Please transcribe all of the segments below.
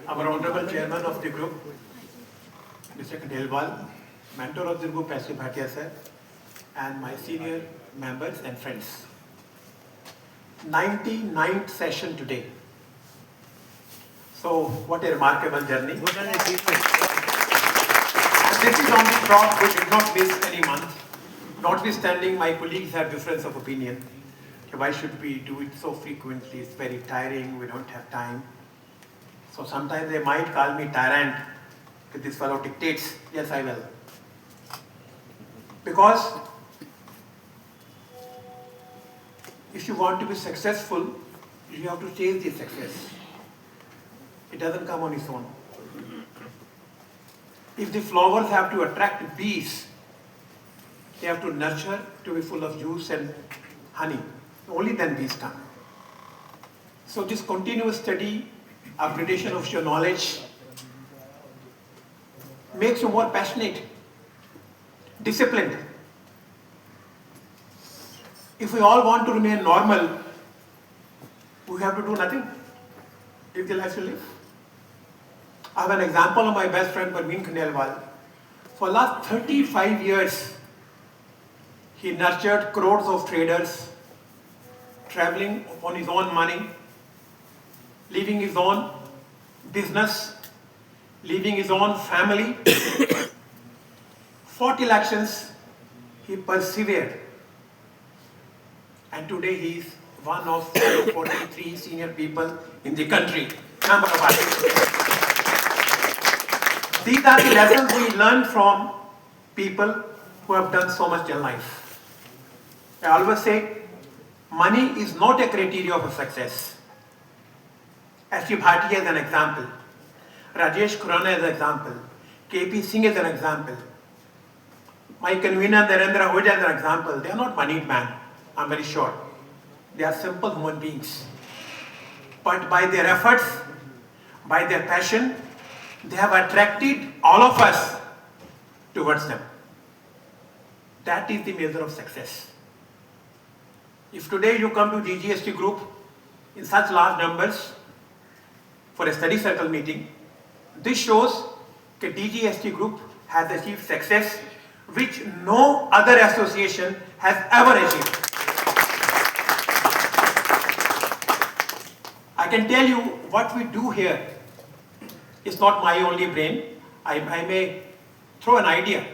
our Honorable Chairman of the group, Mr. Khandelwal, mentor of the group, S.C. Bhatia sir, and my senior members and friends. 99th session today. So, what a remarkable journey. And this is on the crop we did not miss any month. Notwithstanding, my colleagues have difference of opinion. Why should we do it so frequently? It's very tiring, we don't have time. So sometimes they might call me tyrant, if this fellow dictates. Yes, I will. Because if you want to be successful, you have to chase the success. It doesn't come on its own. If the flowers have to attract bees, they have to nurture to be full of juice and honey. Only then bees come. So this continuous study, upgradation of your knowledge makes you more passionate, disciplined. If we all want to remain normal, we have to do nothing. Live the life you live. I have an example of my best friend Parveen Khandelwal. For the last 35 years, he nurtured crores of traders, traveling on his own money, leaving his own business, leaving his own family. 40 elections, he persevered. And today he is one of 43 senior people in the country. Member of Parliament. These are the lessons we learn from people who have done so much in life. I always say, money is not a criteria of success. S.C. Bhatia is an example. Rajesh Khurana is an example. K.P. Singh is an example. My convener Narendra Ahuja is an example. They are not moneyed men, I'm very sure. They are simple human beings. But by their efforts, by their passion, they have attracted all of us towards them. That is the measure of success. If today you come to DGST group in such large numbers for a study circle meeting, this shows that DGST group has achieved success which no other association has ever achieved. I can tell you what we do here is not my only brain. I may throw an idea.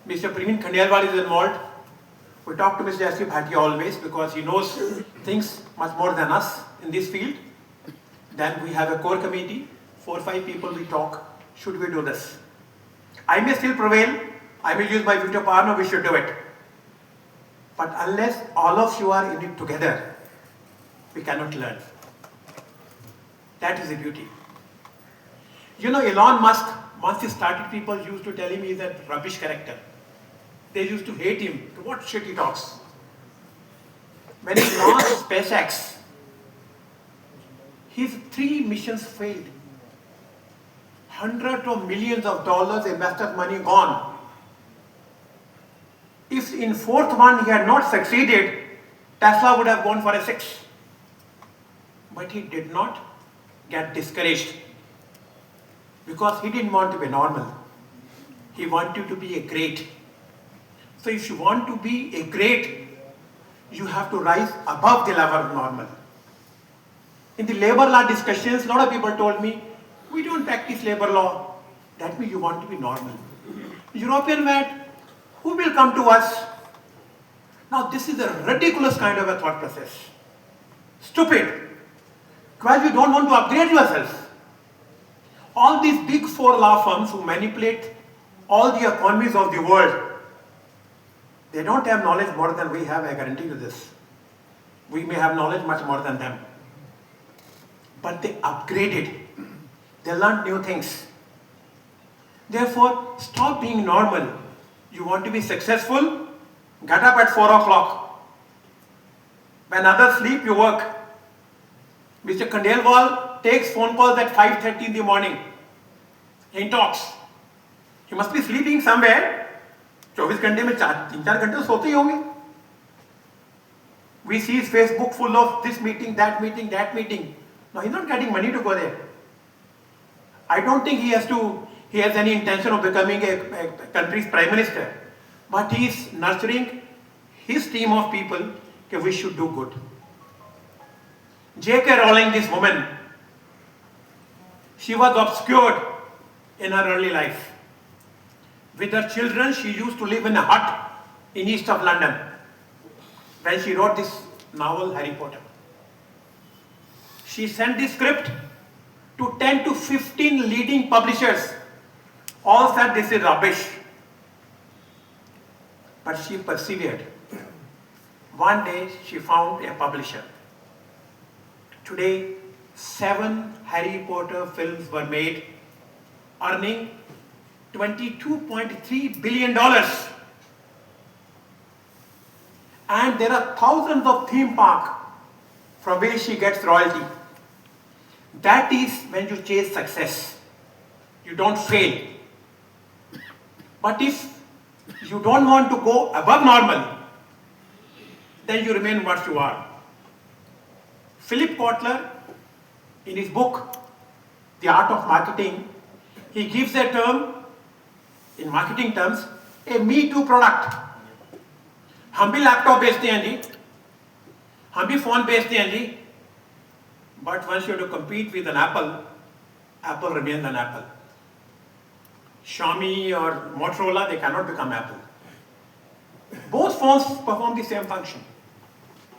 Mr. Praveen Khandelwal is involved. We talk to Mr. S.C. Bhatia always because he knows things much more than us in this field. Then we have a core committee, 4 or 5 people we talk, should we do this? I may still prevail, I will use my veto power, no, we should do it. But unless all of you are in it together, we cannot learn. That is the beauty. You know, Elon Musk, once he started, people used to tell him he's a rubbish character. They used to hate him. What shit he talks. When he launched SpaceX, his 3 missions failed. Hundreds of millions of dollars invested money gone. If in 4th one he had not succeeded, Tesla would have gone for a 6. But he did not get discouraged because he didn't want to be normal. He wanted to be a great. So if you want to be a great, you have to rise above the level of normal. In the labor law discussions, a lot of people told me, we don't practice labor law. That means you want to be normal. European mat, who will come to us? Now this is a ridiculous kind of a thought process. Stupid. Because you don't want to upgrade yourself. All these big 4 law firms who manipulate all the economies of the world, they don't have knowledge more than we have, I guarantee you this. We may have knowledge much more than them. But they upgraded. They learned new things. Therefore, stop being normal. You want to be successful? Get up at 4 o'clock. When others sleep, you work. Mr. Khandelwal takes phone calls at 5:30 in the morning. He talks. He must be sleeping somewhere. 24 घंटे में 3-4 घंटे सोते ही होंगे. We see his Facebook full of this meeting, that meeting, that meeting. No, he's not getting money to go there. I don't think he has any intention of becoming a country's prime minister, but he is nurturing his team of people that we should do good. J.K. Rowling, this woman, she was obscured in her early life. With her children, she used to live in a hut in east of London when she wrote this novel, Harry Potter. She sent the script to 10 to 15 leading publishers. All said this is rubbish. But she persevered. One day she found a publisher. Today, 7 Harry Potter films were made, earning $22.3 billion. And there are thousands of theme parks from where she gets royalty. That is when you chase success. You don't fail. But if you don't want to go above normal, then you remain what you are. Philip Kotler, in his book, The Art of Marketing, he gives a term, in marketing terms, a Me Too product. हम भी laptop बेचते हैं जी, हम भी phone बेचते हैं जी, but once you have to compete with an Apple, Apple remains an Apple. Xiaomi or Motorola, they cannot become Apple. Both phones perform the same function.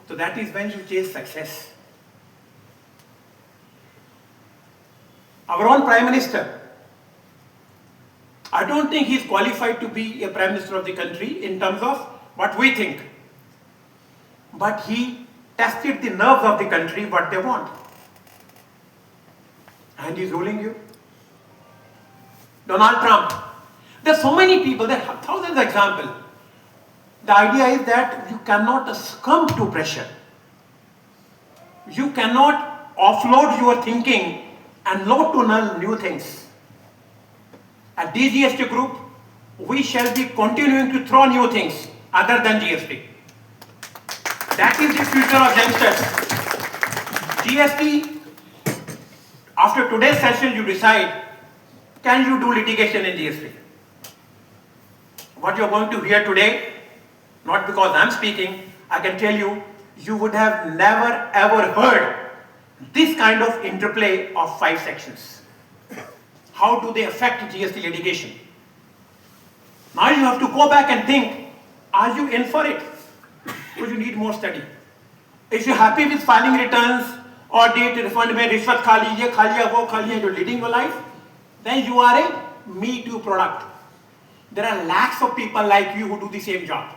So that is when you chase success. Our own Prime Minister, I don't think he is qualified to be a Prime Minister of the country in terms of what we think. But he tested the nerves of the country, what they want. And he's ruling you. Donald Trump. There are so many people, there are thousands of examples. The idea is that you cannot succumb to pressure. You cannot offload your thinking and load to learn new things. At DGST Group, we shall be continuing to throw new things other than GST. That is the future of youngsters. GST, after today's session, you decide, can you do litigation in GST? What you're going to hear today, not because I'm speaking, I can tell you, you would have never ever heard this kind of interplay of 5 sections. How do they affect GST litigation? Now you have to go back and think, are you in for it? Or you need more study? If you're happy with filing returns, audit, refund, mein rishwat kha liye, wo kha liye, you're leading your life, then you are a Me Too product. There are lakhs of people like you who do the same job.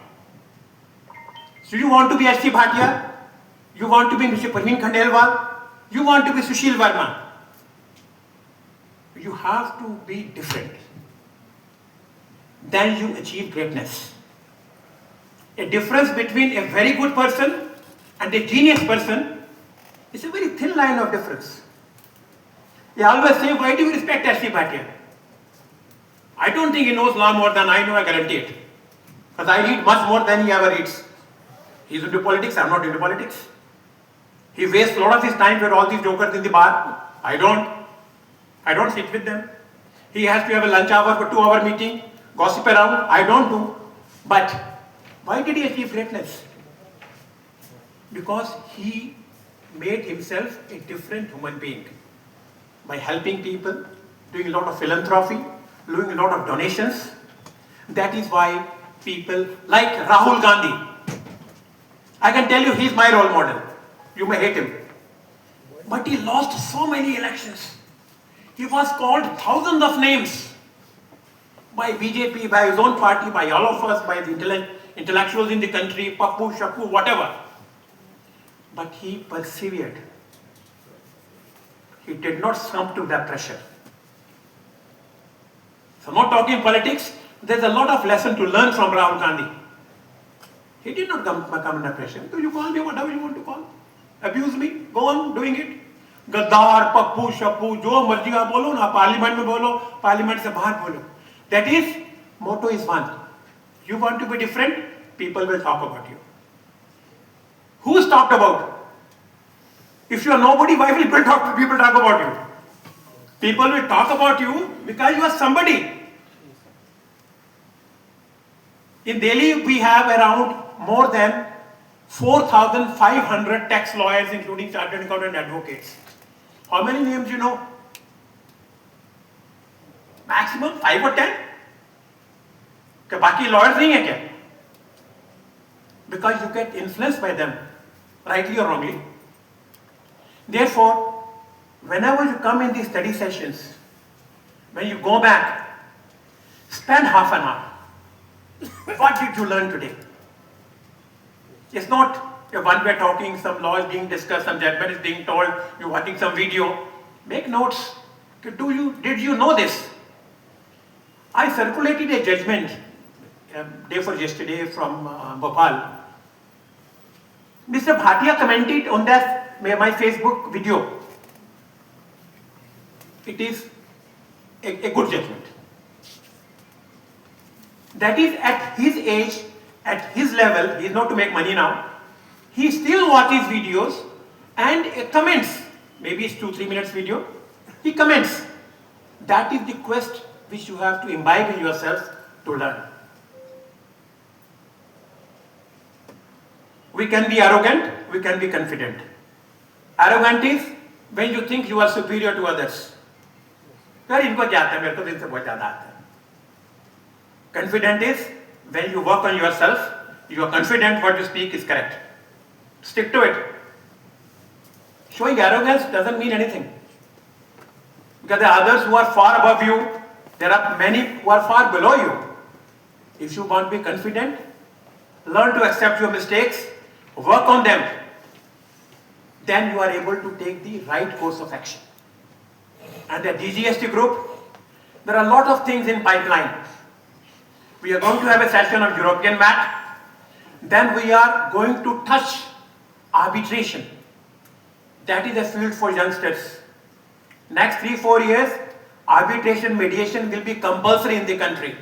So you want to be H.C. Bhatia, you want to be Mr. Praveen Khandelwal, you want to be Sushil Verma. You have to be different. Then you achieve greatness. A difference between a very good person and a genius person is a very thin line of difference. They always say, why do you respect H.C. Bhatia? I don't think he knows law more than I know, I guarantee it. Because I read much more than he ever reads. He's into politics, I'm not into politics. He wastes a lot of his time with all these jokers in the bar. I don't sit with them. He has to have a lunch hour for 2-hour meeting, gossip around. I don't do. But why did he achieve greatness? Because he made himself a different human being by helping people, doing a lot of philanthropy, doing a lot of donations. That is why people like Rahul Gandhi, I can tell you he's my role model. You may hate him. But he lost so many elections. He was called thousands of names by BJP, by his own party, by all of us, by the intellectuals in the country, Pappu, Shappu, whatever. But he persevered. He did not succumb to that pressure. So not talking politics, there's a lot of lesson to learn from Rahul Gandhi. He did not come under pressure. So you call me whatever you want to call. Abuse me, go on doing it. Gaddar, Pappu, Shappu, jo marji aap bolo na, parliament mein bolo, parliament se bahar bolo. That is, motto is one. You want to be different, people will talk about you. Who is talked about? If you are nobody, why will people talk about you? People will talk about you because you are somebody. In Delhi, we have around more than 4,500 tax lawyers, including chartered accountant advocates. How many names you know? Maximum 5 or 10? क्या बाकी lawyers नहीं है क्या? Because you get influenced by them, rightly or wrongly. Therefore, whenever you come in these study sessions, when you go back, spend half an hour. What did you learn today? It's not a one-way talking, some law is being discussed, some judgment is being told, you're watching some video. Make notes. Did you know this? I circulated a judgment day for yesterday from Bhopal. Mr. Bhatia commented on that my Facebook video. It is a good judgment. That is, at his age, at his level, he is not to make money now, he still watches videos and comments. Maybe it's 2-3 minutes video. He comments. That is the quest which you have to imbibe in yourself to learn. We can be arrogant, we can be confident. Arrogant is when you think you are superior to others. Confident is when you work on yourself, you are confident what you speak is correct. Stick to it. Showing arrogance doesn't mean anything. Because there are others who are far above you, there are many who are far below you. If you want to be confident, learn to accept your mistakes, work on them. Then you are able to take the right course of action. And the DGST group, there are a lot of things in pipeline. We are going to have a session of European MAT. Then we are going to touch arbitration. That is a field for youngsters. Next 3-4 years, arbitration mediation will be compulsory in the country.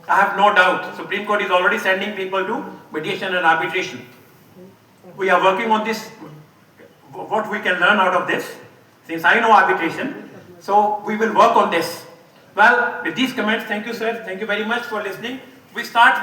I have no doubt. Supreme Court is already sending people to mediation and arbitration. We are working on this, what we can learn out of this. Since I know arbitration, so we will work on this. Well, with these comments, thank you, sir. Thank you very much for listening. We start with